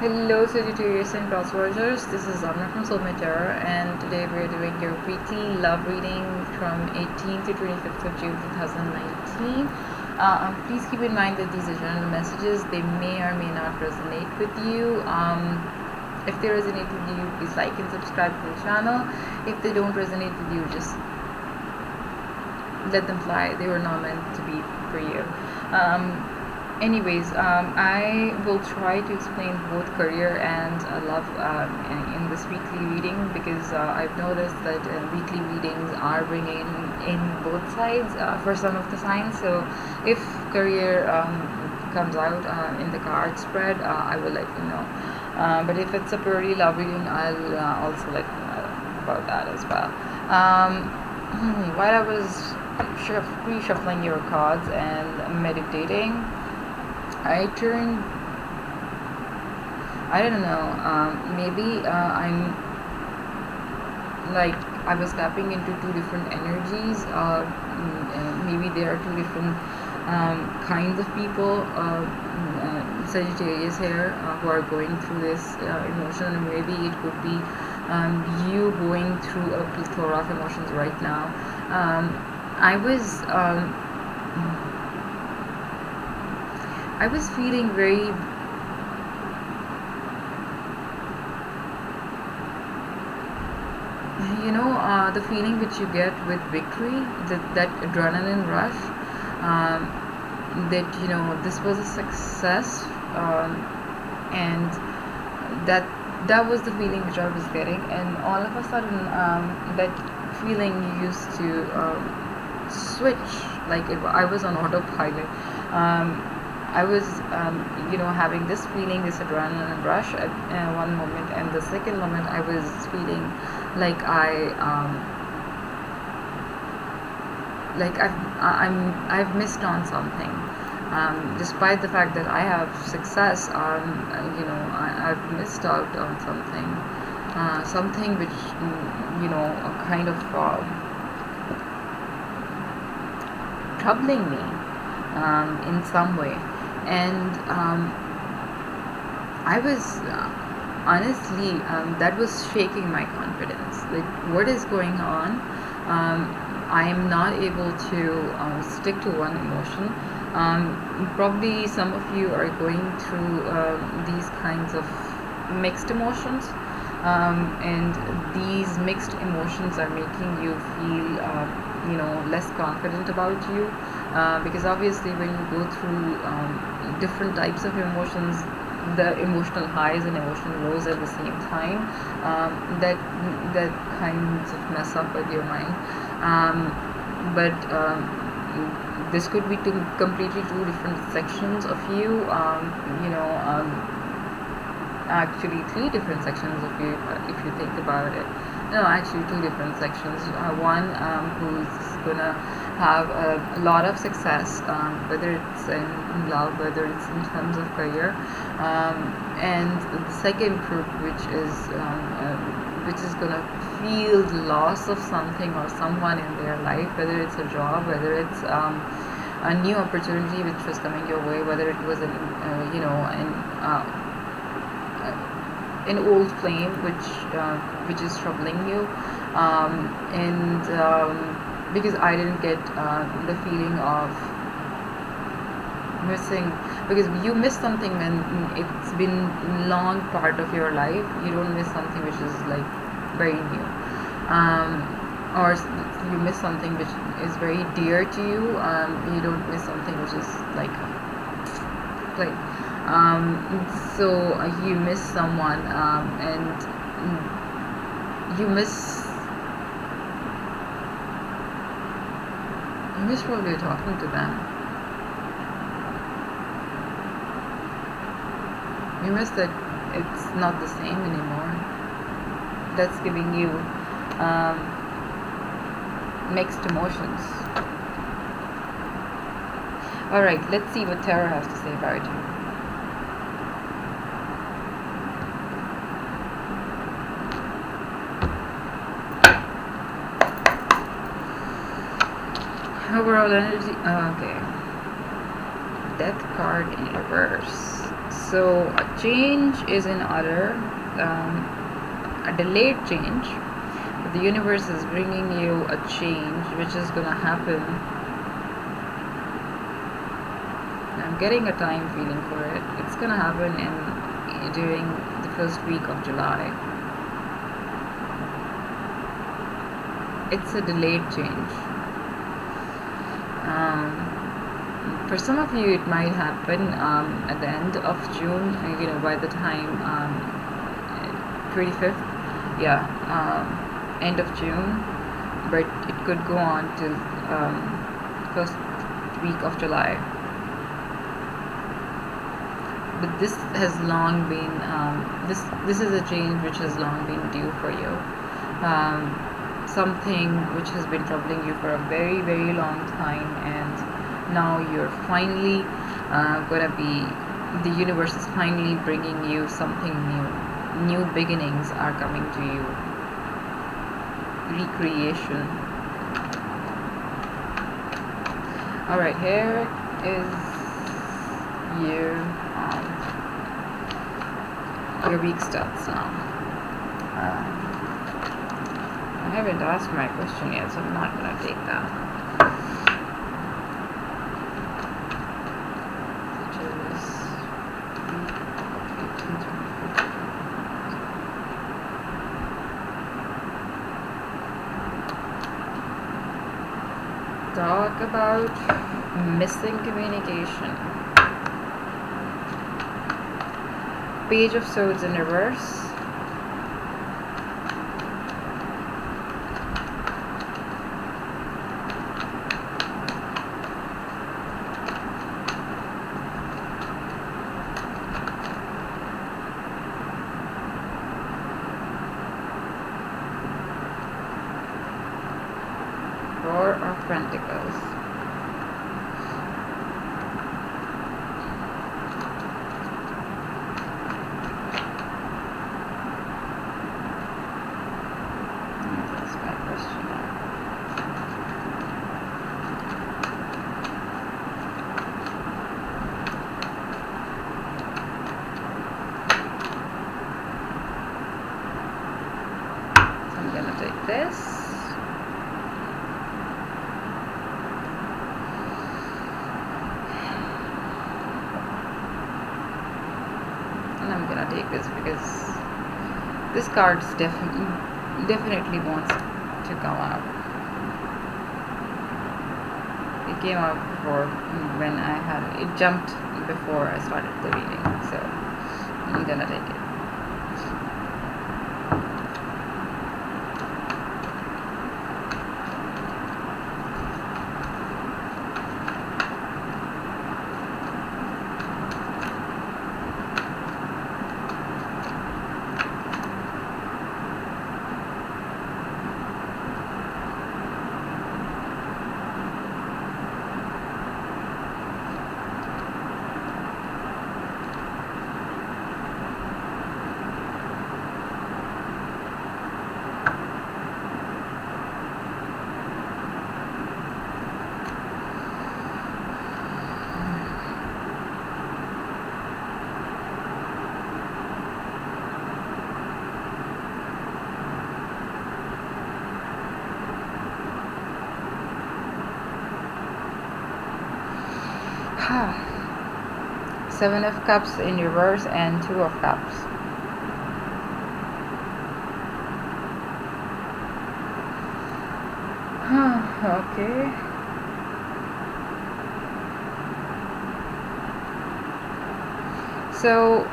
Hello Sagittarius and astrologers, this is Amina from Soulmate, and today we are doing your weekly love reading from 18th to 25th of June 2019. Please keep in mind that these are general messages. They may or may not resonate with you. If they resonate with you, please like and subscribe to the channel. If they don't resonate with you, just let them fly. They were not meant to be for you. I will try to explain both career and love in this weekly reading, because I've noticed that weekly readings are bringing in both sides for some of the signs. So if career comes out in the card spread, I will let you know. But if it's a purely love reading, I'll also let you know about that as well. While I was reshuffling your cards and meditating, I don't know, maybe I was tapping into two different energies. Maybe there are two different kinds of people, Sagittarius here, who are going through this emotion, and maybe it could be you going through a plethora of emotions right now. I was feeling very the feeling which you get with victory, that adrenaline rush, that this was a success, and that was the feeling which I was getting, and all of a sudden that feeling used to switch, like I was on autopilot. I was having this feeling, this adrenaline rush at one moment, and the second moment I was feeling like I've missed on something. Despite the fact that I have success, I've missed out on something which kind of troubling me in some way. And I was honestly, that was shaking my confidence. Like, what is going on? I am not able to stick to one emotion. Probably some of you are going through these kinds of mixed emotions, and these mixed emotions are making you feel less confident about you, because obviously when you go through different types of emotions, the emotional highs and emotional lows at the same time, that kinds of mess up with your mind. But this could be completely two different sections of you. Actually three different sections of you, if you think about it. No, actually two different sections. One who's gonna have a lot of success, whether it's in love, whether it's in terms of career, and the second group, which is gonna feel the loss of something or someone in their life, whether it's a job, whether it's a new opportunity which was coming your way, whether it was an old flame which is troubling you, and because I didn't get the feeling of missing, because you miss something when it's been long part of your life. You don't miss something which is like very new, or you miss something which is very dear to you. You don't miss something which is like so you miss someone, and you miss probably talking to them. You miss that it's not the same anymore. That's giving you mixed emotions. Alright, let's see what Tarot has to say about you. Overall energy. Okay. Death card in reverse. So a change is in order, a delayed change. The universe is bringing you a change which is gonna happen. I'm getting a time feeling for it. It's gonna happen during the first week of July. It's a delayed change. For some of you, it might happen at the end of June. By the time 25th, yeah, end of June. But it could go on till first week of July. But this has long been this is a change which has long been due for you. Something which has been troubling you for a very, very long time, and now you're finally the universe is finally bringing you something new beginnings are coming to you, recreation. Alright, here is your week starts now. I haven't asked my question yet, so I'm not going to take that. Which is talk about missing communication. Page of Swords in reverse. Four of Pentacles. That's my question now. So I'm gonna take this. I'm gonna take this because this card definitely wants to come out. It came out before when it jumped before I started the reading, so I'm gonna take it. Seven of Cups in reverse and Two of Cups. Okay. So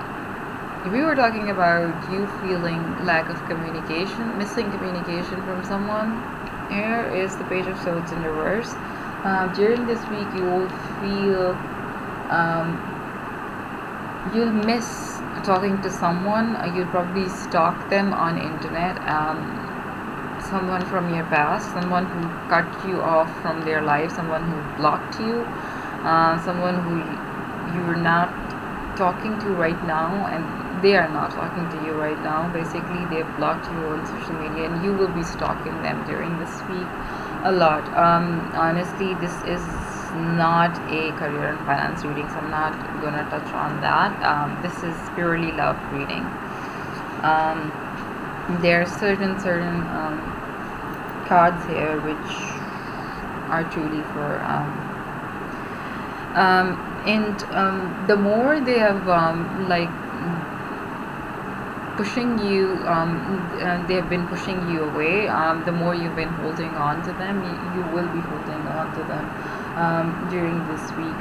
we were talking about you feeling lack of communication, missing communication from someone. Here is the Page of Swords in reverse. During this week you will feel you'll miss talking to someone. You'll probably stalk them on internet. Someone from your past, someone who cut you off from their life, someone who blocked you, someone who you're not talking to right now, and they are not talking to you right now. Basically, they've blocked you on social media, and you will be stalking them during this week a lot. Honestly, this is not a career and finance reading, so I'm not gonna touch on that. This is purely love reading. um, there are certain cards here which are truly for and the more they have like pushing you, they have been pushing you away, the more you've been holding on to them, you will be holding on to them during this week.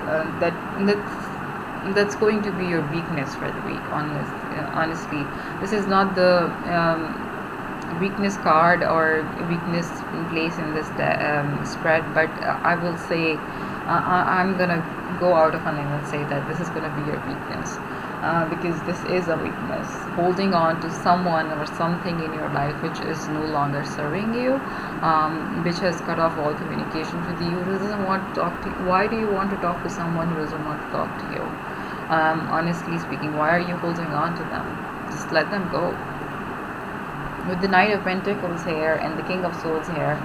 That's going to be your weakness for the week. Honestly, this is not the weakness card or weakness place in this spread, but I will say, I'm gonna go out of a limb and say that this is gonna be your weakness. Because this is a weakness, holding on to someone or something in your life which is no longer serving you, which has cut off all communication with you, who doesn't want to talk to you. Why do you want to talk to someone who doesn't want to talk to you? Honestly speaking, why are you holding on to them? Just let them go. With the Knight of Pentacles here and the King of Swords here,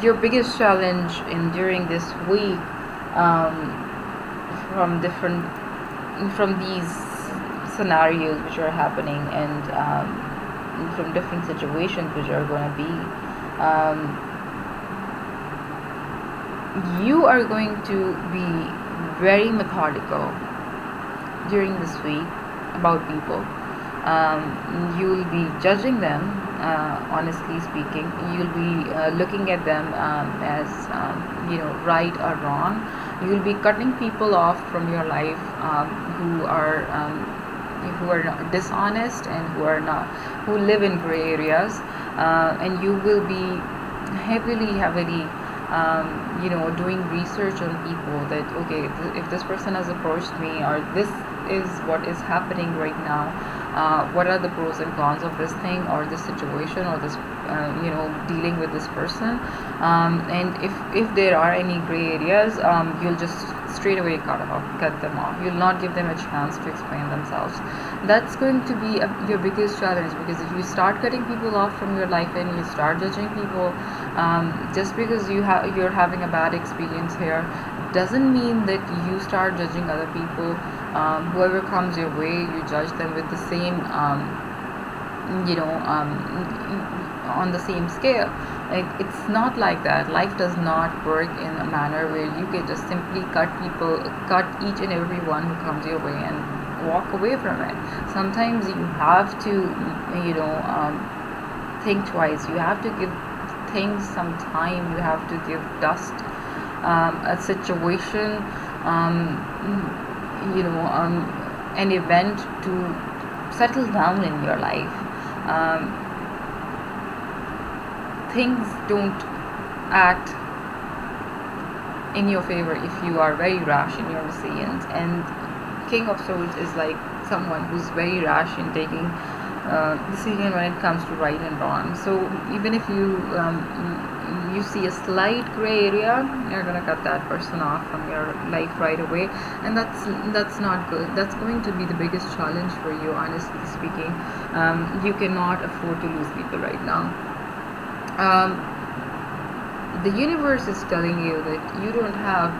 your biggest challenge during this week, from these scenarios which are happening, and from different situations which are going to be, you are going to be very methodical during this week about people. You will be judging them, honestly speaking. You'll be looking at them as right or wrong. You'll be cutting people off from your life who are not dishonest and who live in gray areas, and you will be heavily doing research on people, that okay, if this person has approached me, or this is what is happening right now, what are the pros and cons of this thing or this situation or this dealing with this person, and if there are any gray areas, you'll just straight away cut them off. You'll not give them a chance to explain themselves. That's going to be your biggest challenge, because if you start cutting people off from your life and you start judging people, just because you're having a bad experience here, doesn't mean that you start judging other people. Whoever comes your way, you judge them with the same on the same scale. It's not like that. Life does not work in a manner where you can just simply cut each and every one who comes your way and walk away from it. Sometimes you have to think twice. You have to give things some time. You have to give dust a situation, an event to settle down in your life. Things don't act in your favor if you are very rash in your decisions, and King of Swords is like someone who's very rash in taking decision when it comes to right and wrong. So even if you see a slight gray area, you're gonna cut that person off from your life right away, and that's not good. That's going to be the biggest challenge for you, honestly speaking. You cannot afford to lose people right now. The universe is telling you that you don't have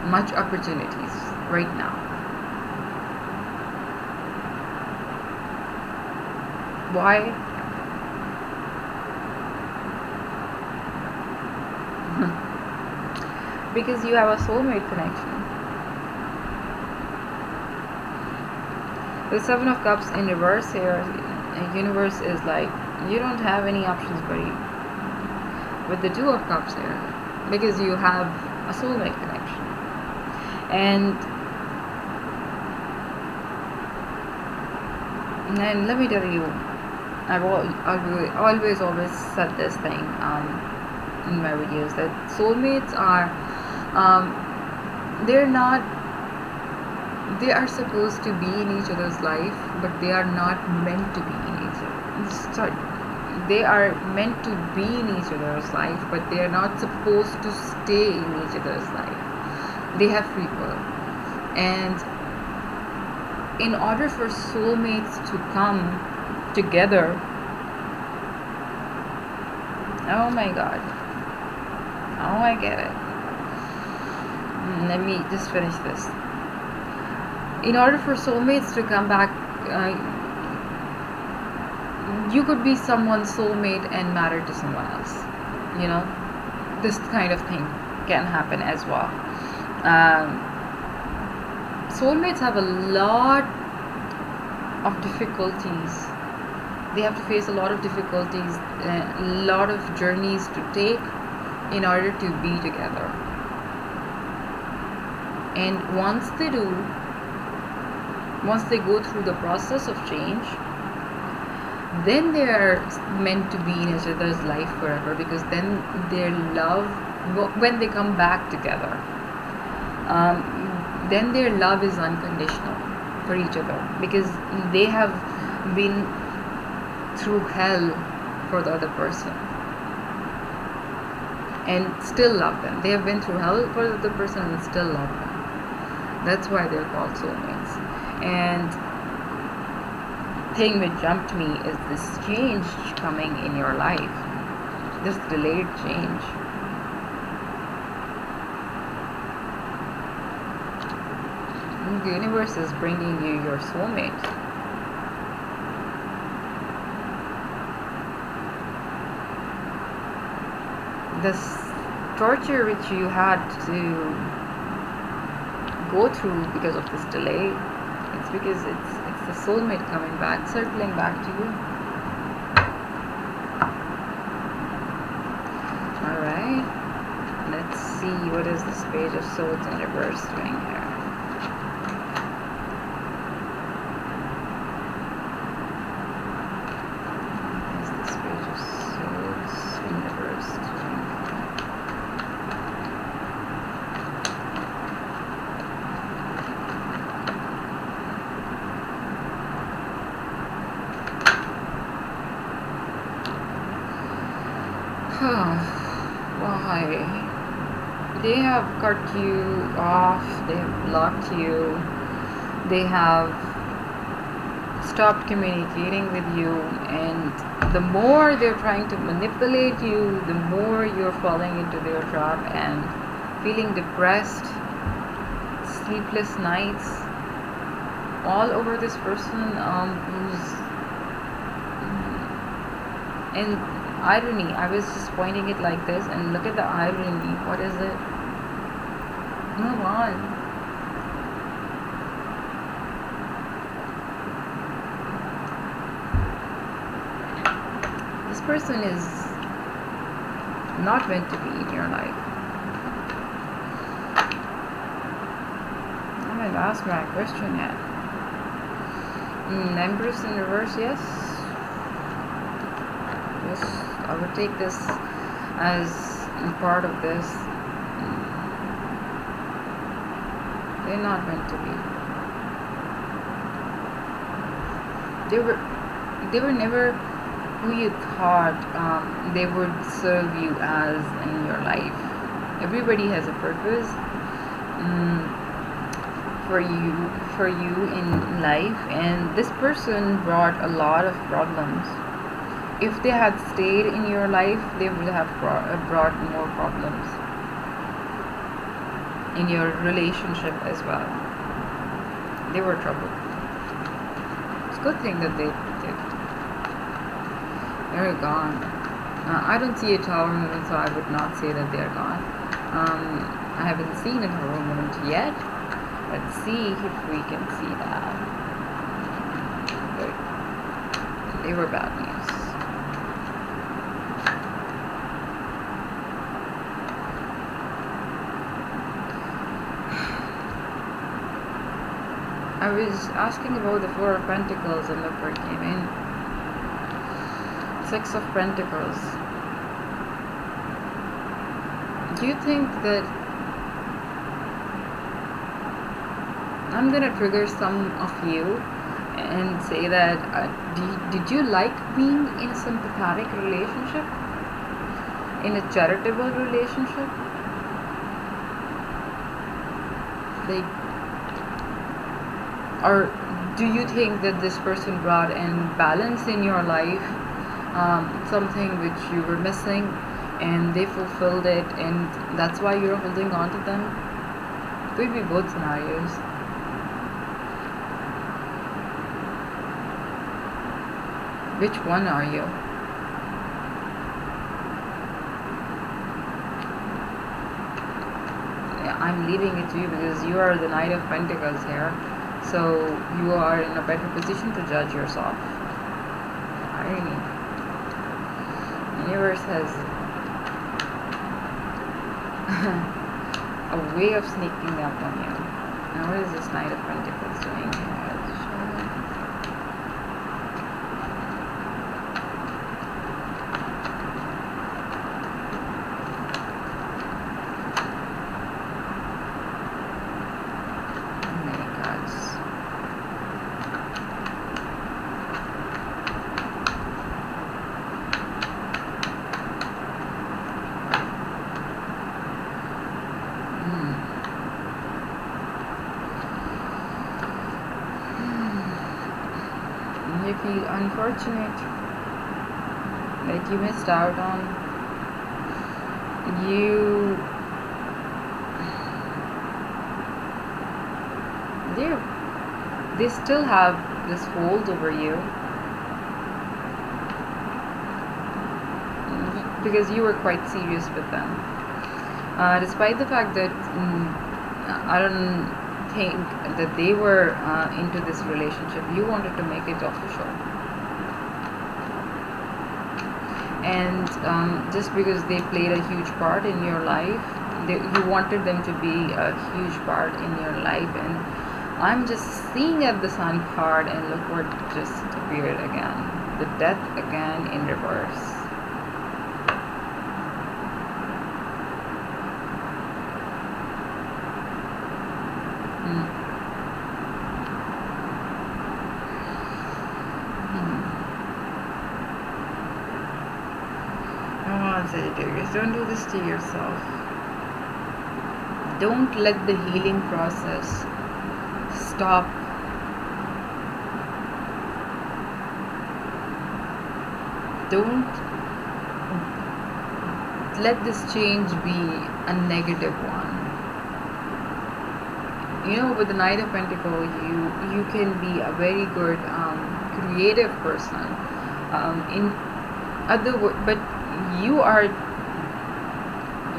much opportunities right now. Why? Because you have a soulmate connection. The Seven of Cups in reverse here, the universe is like, you don't have any options, buddy. With the Two of Cups here, because you have a soulmate connection. And let me tell you, I've always said this thing in my videos, that soulmates are they are supposed to be in each other's life, but they are not meant to be in each other. Sorry, they are meant to be in each other's life, but they are not supposed to stay in each other's life. They have free will, and in order for soulmates to come together, oh my god, oh, I get it. Let me just finish this. In order for soulmates to come back, you could be someone's soulmate and married to someone else. You know, this kind of thing can happen as well. Soulmates have a lot of difficulties. They have to face a lot of difficulties, a lot of journeys to take in order to be together. And once they do, once they go through the process of change, then they are meant to be in each other's life forever, because then their love, when they come back together, then their love is unconditional for each other, because they have been through hell for the other person and still love them. They have been through hell for the other person and still love them. That's why they're called soulmates. And thing which jumped me is this change coming in your life, this delayed change. The universe is bringing you your soulmate. This torture which you had to go through because of this delay, it's because it's the soulmate coming back, circling back to you. Alright, let's see what is this Page of Swords in reverse doing here. What is this Page of Swords in reverse doing? Why? They have cut you off, they have blocked you, they have stopped communicating with you, and the more they're trying to manipulate you, the more you're falling into their trap and feeling depressed, sleepless nights, all over this person who's and irony. I was just pointing it like this, and look at the irony. What is it? Move on. This person is not meant to be in your life. I haven't asked my question yet. Empress in reverse, yes. I would take this as part of this. They're not meant to be. They were never who you thought they would serve you as in your life. Everybody has a purpose for you in life, and this person brought a lot of problems. If they had stayed in your life, they would have brought more problems in your relationship as well. They were trouble. It's a good thing that they did. They're gone. I don't see a tower movement, so I would not say that they're gone. I haven't seen a tower movement yet. Let's see if we can see that. But they were bad news. I was asking about the Four of Pentacles, and look where it came in. Six of Pentacles. Do you think that I'm gonna trigger some of you and say that did you like being in a sympathetic relationship, in a charitable relationship? Or do you think that this person brought in balance in your life, something which you were missing, and they fulfilled it, and that's why you're holding on to them? Could be both scenarios. Which one are you? Yeah, I'm leaving it to you because you are the Knight of Pentacles here. So you are in a better position to judge yourself. Irony. Universe has a way of sneaking up on you. Now what is this Knight of Pentacles doing here? You feel unfortunate that you missed out on. They still have this hold over you because you were quite serious with them, despite the fact that I don't think that they were into this relationship. You wanted to make it official, and just because they played a huge part in your life, you wanted them to be a huge part in your life. And I'm just seeing at the Sun card, and look what just appeared again, the Death again in reverse. Sagittarius, don't do this to yourself. Don't let the healing process stop. Don't let this change be a negative one. You know, with the Knight of Pentacles, you can be a very good creative person. But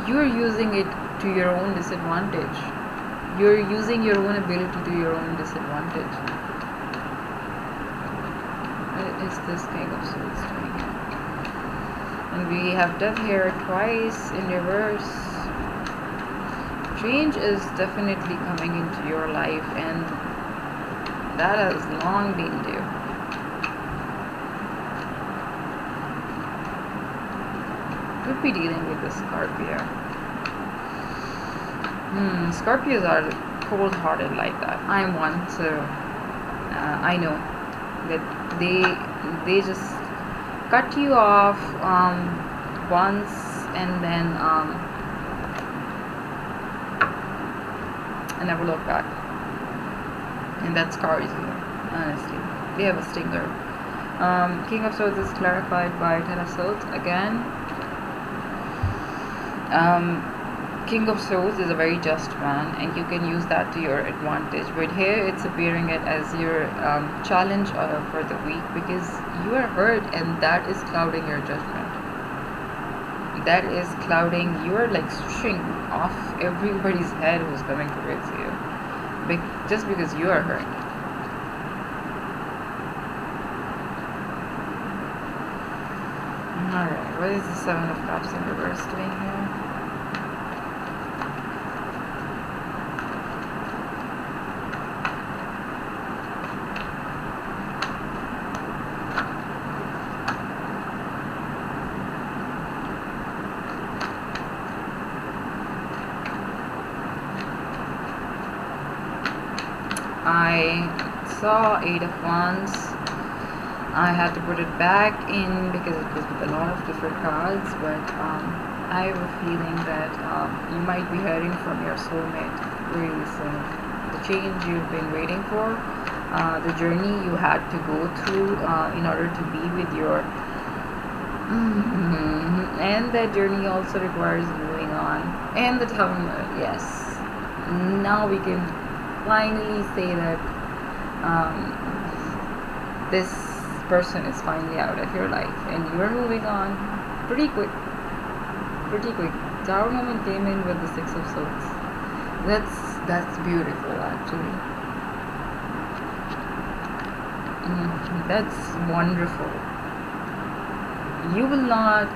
you're using it to your own disadvantage. You're using your own ability to your own disadvantage. What is this King of Swords doing here? And we have Death here twice in reverse. Change is definitely coming into your life, and that has long been due. Could be dealing with the Scorpio. Scorpios are cold-hearted like that. I'm one, so I know that they just cut you off once, and then never look back, and that scars you. Honestly, they have a stinger. King of Swords is clarified by Ten of Swords again. King of Swords is a very just man, and you can use that to your advantage. But here it's appearing it as your challenge for the week, because you are hurt, and that is clouding your judgment. That is clouding. You are like swishing off everybody's head who's coming towards you, just because you are hurt. Alright, what is the Seven of Cups in reverse doing here? I saw Eight of Wands. I had to put it back in because it was with a lot of different cards, but I have a feeling that you might be hearing from your soulmate really soon. The change you've been waiting for, the journey you had to go through in order to be with your and that journey also requires moving on. And the Tower, yes, now we can finally say that this person is finally out of your life and you're moving on pretty quick. Tower moment came in with the Six of Swords. That's beautiful, actually. That's wonderful. You will not.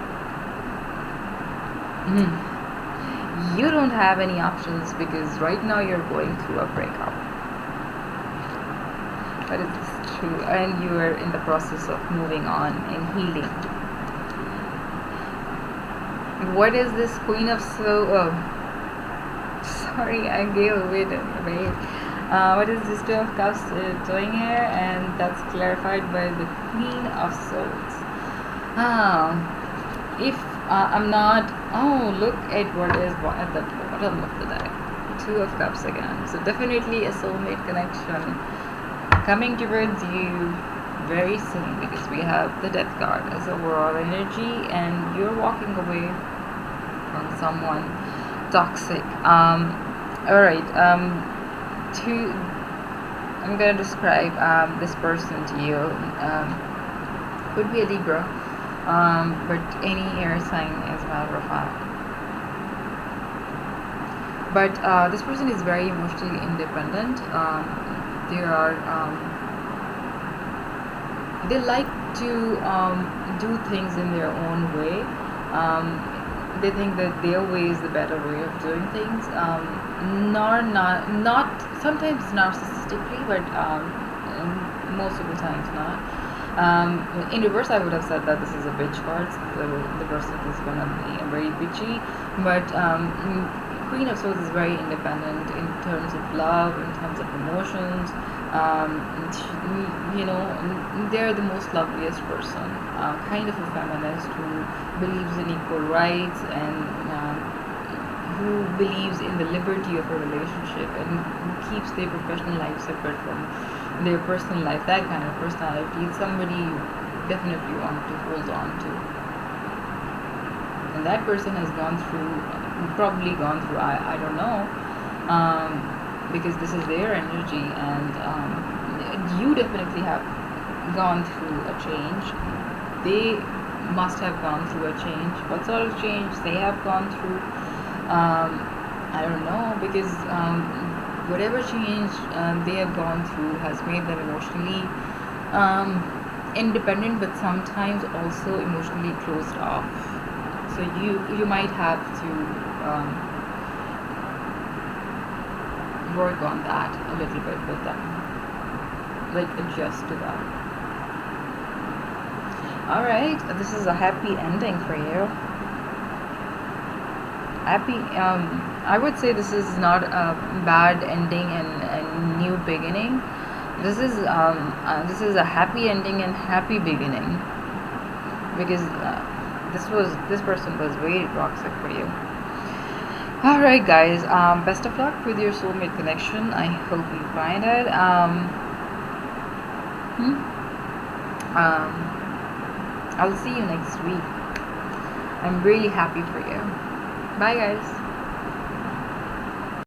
You don't have any options because right now you're going through a breakup. But it's true, and you are in the process of moving on and healing. What is this Queen of sorry, I gave away the wait. What is this Two of Cups doing here? And that's clarified by the Queen of Swords. If I'm not, look at what is at the bottom of the deck. Two of Cups again. So definitely a soulmate connection coming towards you very soon, because we have the Death card as overall energy, and you're walking away from someone toxic. Alright, I'm gonna describe this person to you. Could be a Libra, but any air sign, as a matter of fact. But this person is very emotionally independent. They like to do things in their own way. They think that their way is the better way of doing things. Not sometimes narcissistically, but most of the times not. In reverse, I would have said that this is a bitch card, so the person is gonna be very bitchy. But Queen of Swords is very independent in terms of love, in terms of emotions. They're the most loveliest person, kind of a feminist who believes in equal rights, and who believes in the liberty of a relationship, and who keeps their professional life separate from their personal life. That kind of personality is somebody you definitely want to hold on to. And that person has probably gone through, I don't know, because this is their energy, and you definitely have gone through a change. They must have gone through a change. What sort of change they have gone through, I don't know, because whatever change they have gone through has made them emotionally independent, but sometimes also emotionally closed off. So you might have to work on that a little bit with them, like adjust to that. Alright, this is a happy ending for you. Happy, I would say this is not a bad ending and a new beginning. This is a happy ending and happy beginning, because this person was very toxic for you. Alright guys, best of luck with your soulmate connection. I hope you find it. I'll see you next week. I'm really happy for you. Bye guys.